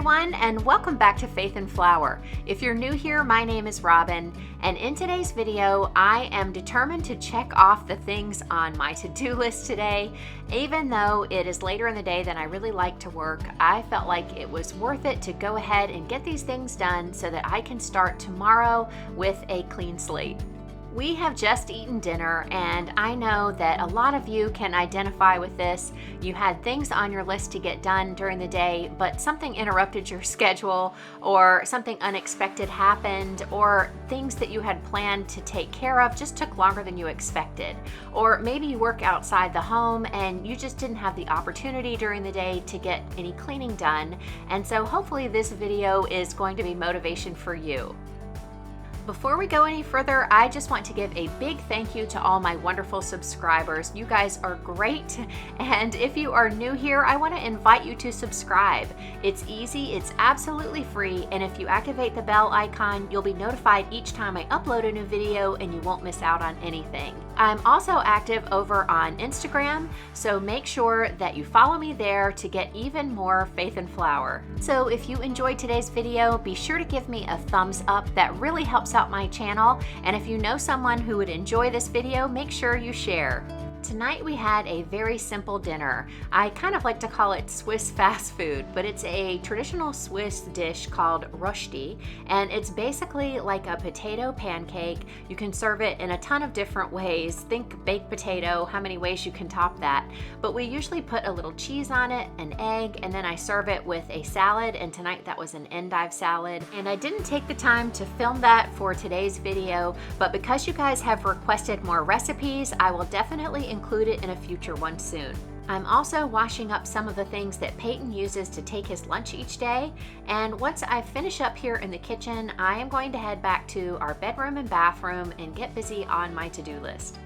everyone, and welcome back to Faith and Flour. If you're new here, my name is Robin, and in today's video, I am determined to check off the things on my to-do list today. Even though it is later in the day than I really like to work, I felt like it was worth it to go ahead and get these things done so that I can start tomorrow with a clean slate. We have just eaten dinner, and I know that a lot of you can identify with this. You had things on your list to get done during the day, but something interrupted your schedule, or something unexpected happened, or things that you had planned to take care of just took longer than you expected. Or maybe you work outside the home and you just didn't have the opportunity during the day to get any cleaning done. And so hopefully this video is going to be motivation for you. Before we go any further, I just want to give a big thank you to all my wonderful subscribers. You guys are great. And if you are new here, I want to invite you to subscribe. It's easy, it's absolutely free, and if you activate the bell icon, you'll be notified each time I upload a new video and you won't miss out on anything. I'm also active over on Instagram, so make sure that you follow me there to get even more Faith and Flour. So if you enjoyed today's video, be sure to give me a thumbs up. That really helps out my channel, and if you know someone who would enjoy this video, make sure you share. Tonight we had a very simple dinner. I kind of like to call it Swiss fast food, but it's a traditional Swiss dish called Rösti, and it's basically like a potato pancake. You can serve it in a ton of different ways. Think baked potato, how many ways you can top that. But we usually put a little cheese on it, an egg, and then I serve it with a salad, and tonight that was an endive salad. And I didn't take the time to film that for today's video, but because you guys have requested more recipes, I will definitely include it in a future one soon. I'm also washing up some of the things that Peyton uses to take his lunch each day, and once I finish up here in the kitchen, I am going to head back to our bedroom and bathroom and get busy on my to-do list.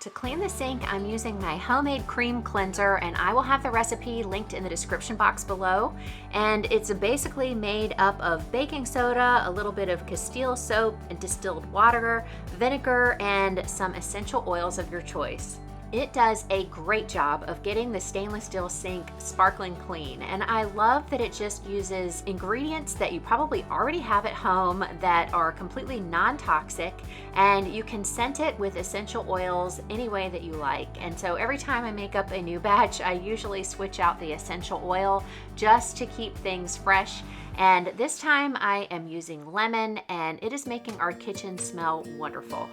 To clean the sink, I'm using my homemade cream cleanser, and I will have the recipe linked in the description box below. And it's basically made up of baking soda, a little bit of castile soap, and distilled water, vinegar, and some essential oils of your choice. It does a great job of getting the stainless steel sink sparkling clean, and I love that it just uses ingredients that you probably already have at home that are completely non-toxic, and you can scent it with essential oils any way that you like. And so every time I make up a new batch, I usually switch out the essential oil just to keep things fresh. And this time I am using lemon, and it is making our kitchen smell wonderful.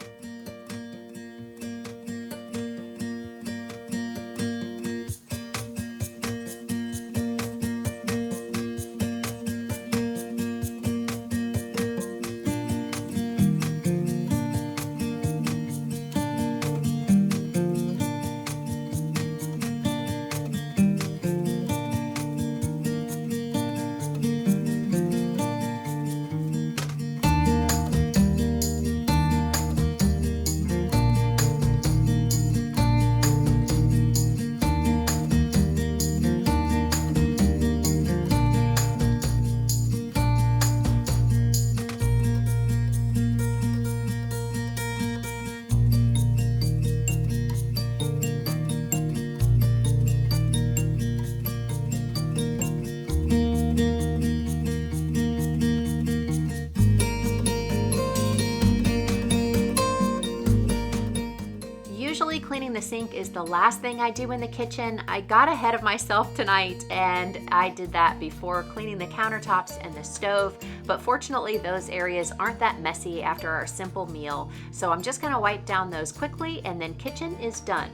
Usually cleaning the sink is the last thing I do in the kitchen. I got ahead of myself tonight and I did that before cleaning the countertops and the stove, but fortunately those areas aren't that messy after our simple meal. So I'm just gonna wipe down those quickly and then kitchen is done.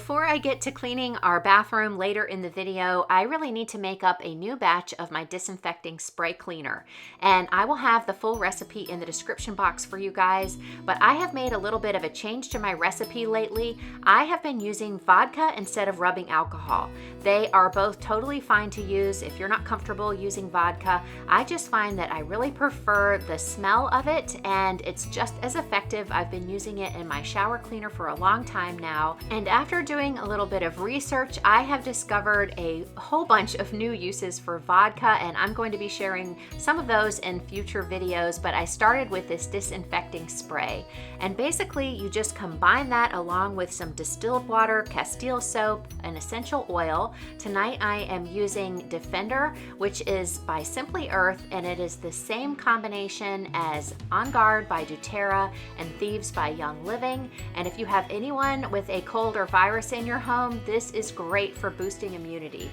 Before I get to cleaning our bathroom later in the video, I really need to make up a new batch of my disinfecting spray cleaner. And I will have the full recipe in the description box for you guys, but I have made a little bit of a change to my recipe lately. I have been using vodka instead of rubbing alcohol. They are both totally fine to use if you're not comfortable using vodka. I just find that I really prefer the smell of it, and it's just as effective. I've been using it in my shower cleaner for a long time now, and after doing a little bit of research, I have discovered a whole bunch of new uses for vodka, and I'm going to be sharing some of those in future videos. But I started with this disinfecting spray, and basically you just combine that along with some distilled water, castile soap, and essential oil. Tonight I am using Defender, which is by Simply Earth, and it is the same combination as On Guard by doTERRA and Thieves by Young Living. And if you have anyone with a cold or virus in your home, this is great for boosting immunity.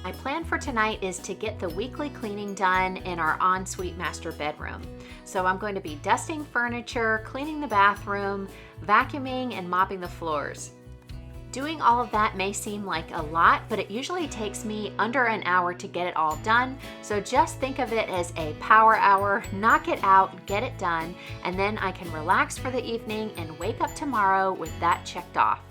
My plan for tonight is to get the weekly cleaning done in our ensuite master bedroom. So I'm going to be dusting furniture, cleaning the bathroom, vacuuming, and mopping the floors. Doing all of that may seem like a lot, but it usually takes me under an hour to get it all done. So just think of it as a power hour, knock it out, get it done, and then I can relax for the evening and wake up tomorrow with that checked off.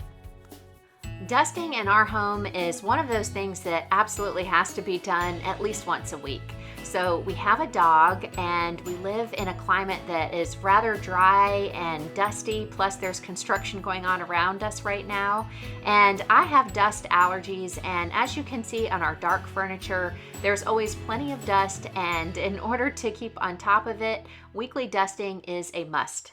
Dusting in our home is one of those things that absolutely has to be done at least once a week. So we have a dog, and we live in a climate that is rather dry and dusty, plus there's construction going on around us right now. And I have dust allergies, and as you can see on our dark furniture, there's always plenty of dust, and in order to keep on top of it, weekly dusting is a must.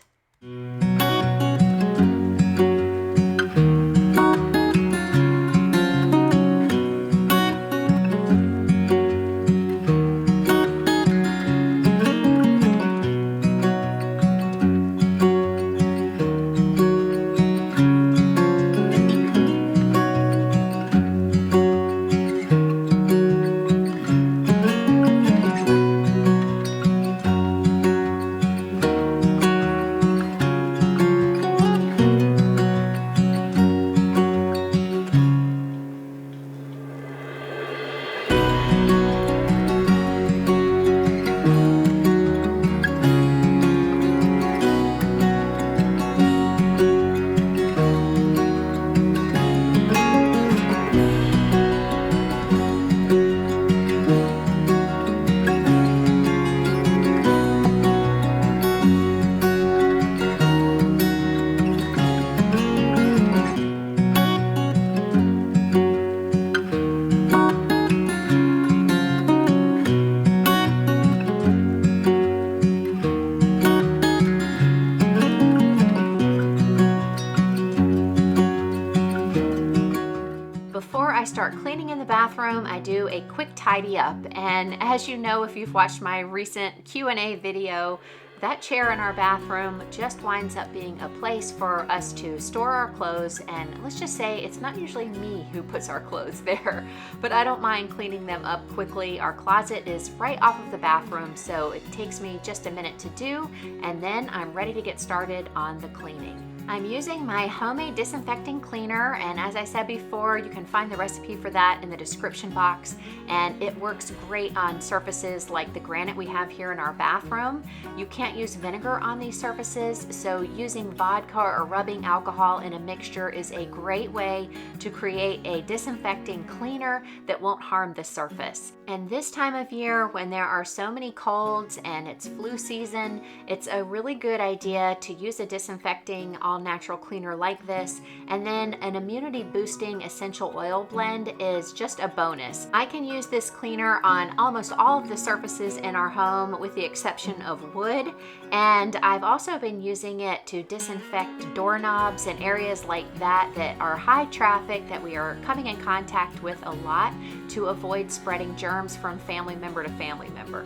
Before I start cleaning in the bathroom, I do a quick tidy up. And as you know, if you've watched my recent Q&A video, that chair in our bathroom just winds up being a place for us to store our clothes, and let's just say it's not usually me who puts our clothes there, but I don't mind cleaning them up quickly. Our closet is right off of the bathroom, so it takes me just a minute to do, and then I'm ready to get started on the cleaning. I'm using my homemade disinfecting cleaner, and as I said before, you can find the recipe for that in the description box, and it works great on surfaces like the granite we have here in our bathroom. You can't use vinegar on these surfaces, so using vodka or rubbing alcohol in a mixture is a great way to create a disinfecting cleaner that won't harm the surface. And this time of year, when there are so many colds and it's flu season, it's a really good idea to use a disinfecting all-natural cleaner like this, and then an immunity boosting essential oil blend is just a bonus. I can use this cleaner on almost all of the surfaces in our home with the exception of wood, and I've also been using it to disinfect doorknobs and areas like that that are high traffic that we are coming in contact with a lot, to avoid spreading germs from family member to family member.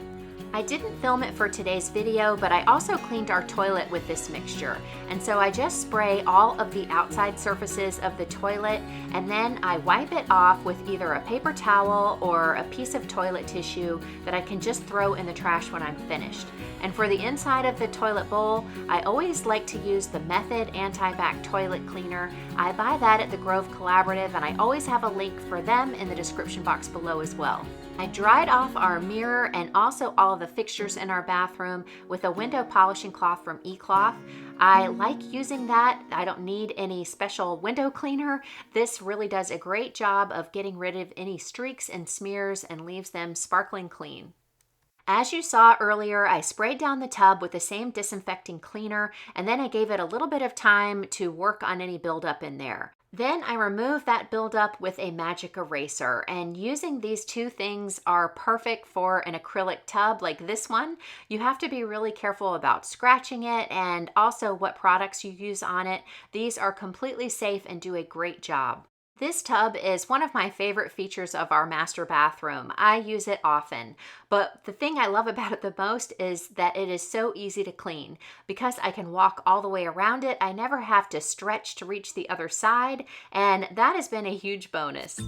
I didn't film it for today's video, but I also cleaned our toilet with this mixture. And so I just spray all of the outside surfaces of the toilet, and then I wipe it off with either a paper towel or a piece of toilet tissue that I can just throw in the trash when I'm finished. And for the inside of the toilet bowl, I always like to use the Method Anti-Bac Toilet Cleaner. I buy that at the Grove Collaborative, and I always have a link for them in the description box below as well. I dried off our mirror and also all of the fixtures in our bathroom with a window polishing cloth from eCloth. I like using that. I don't need any special window cleaner. This really does a great job of getting rid of any streaks and smears and leaves them sparkling clean. As you saw earlier, I sprayed down the tub with the same disinfecting cleaner, and then I gave it a little bit of time to work on any buildup in there. Then I removed that buildup with a magic eraser, and using these two things are perfect for an acrylic tub like this one. You have to be really careful about scratching it and also what products you use on it. These are completely safe and do a great job. This tub is one of my favorite features of our master bathroom. I use it often, but the thing I love about it the most is that it is so easy to clean. Because I can walk all the way around it, I never have to stretch to reach the other side, and that has been a huge bonus.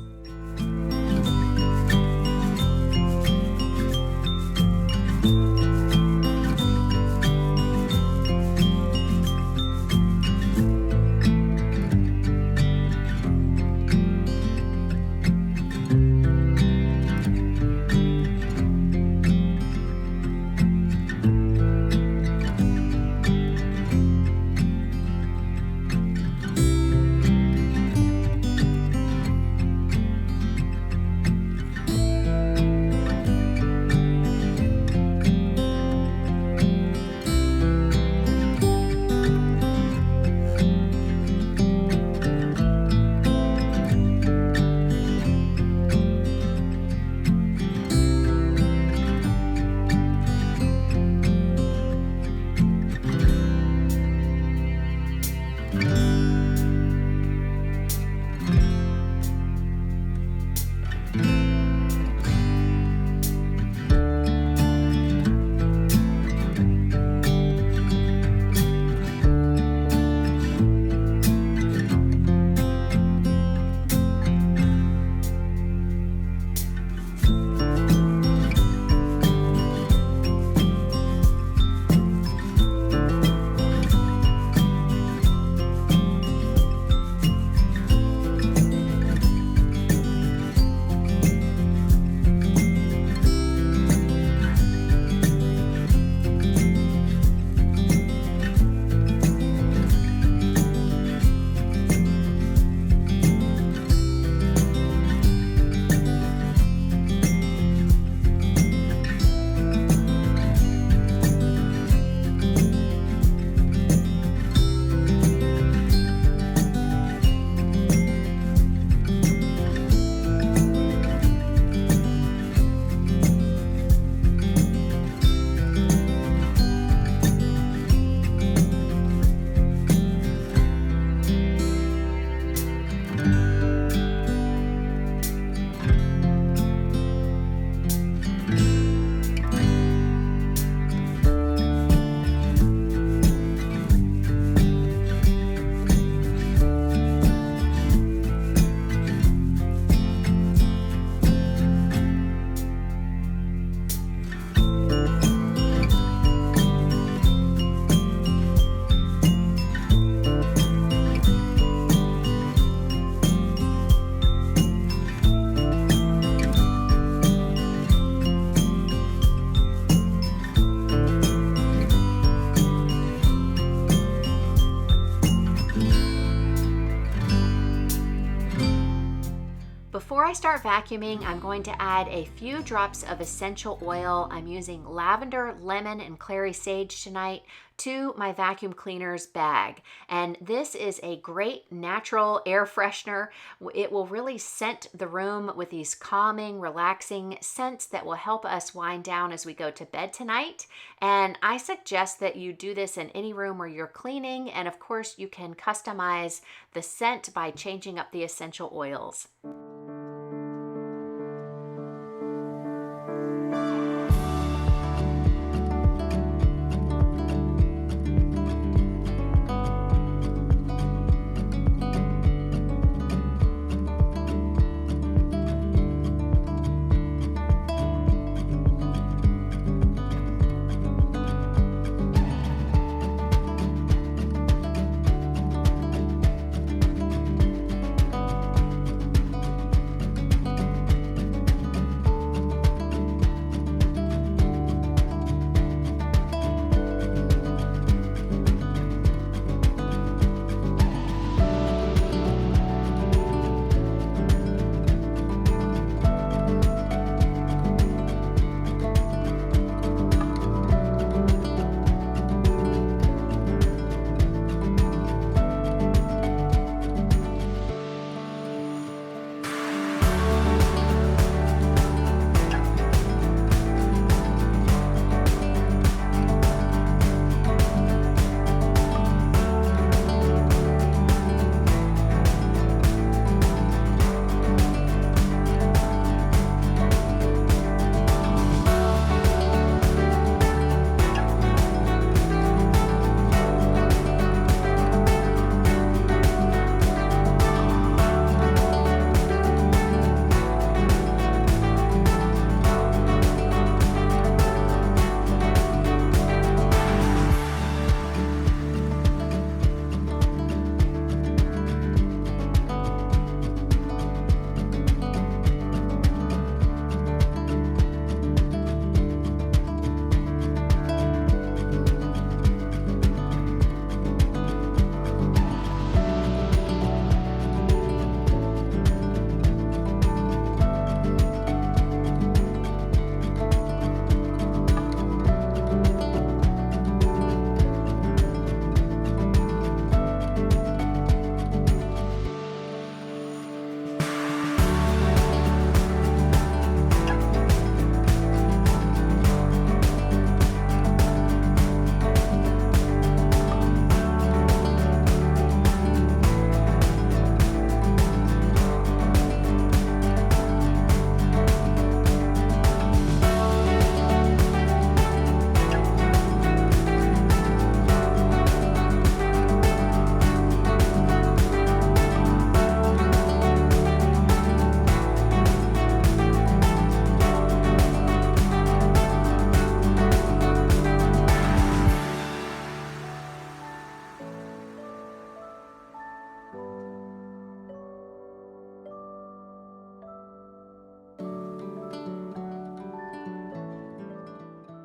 Before I start vacuuming, I'm going to add a few drops of essential oil. I'm using lavender, lemon, and clary sage tonight to my vacuum cleaner's bag. And this is a great natural air freshener. It will really scent the room with these calming, relaxing scents that will help us wind down as we go to bed tonight. And I suggest that you do this in any room where you're cleaning. And of course, you can customize the scent by changing up the essential oils.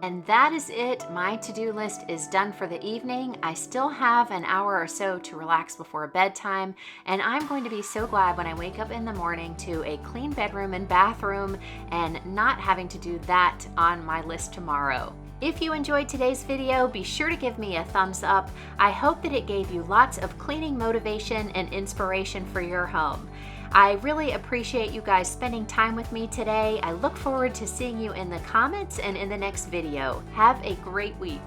And that is it. My to-do list is done for the evening. I still have an hour or so to relax before bedtime, and I'm going to be so glad when I wake up in the morning to a clean bedroom and bathroom and not having to do that on my list tomorrow. If you enjoyed today's video, be sure to give me a thumbs up. I hope that it gave you lots of cleaning motivation and inspiration for your home. I really appreciate you guys spending time with me today. I look forward to seeing you in the comments and in the next video. Have a great week.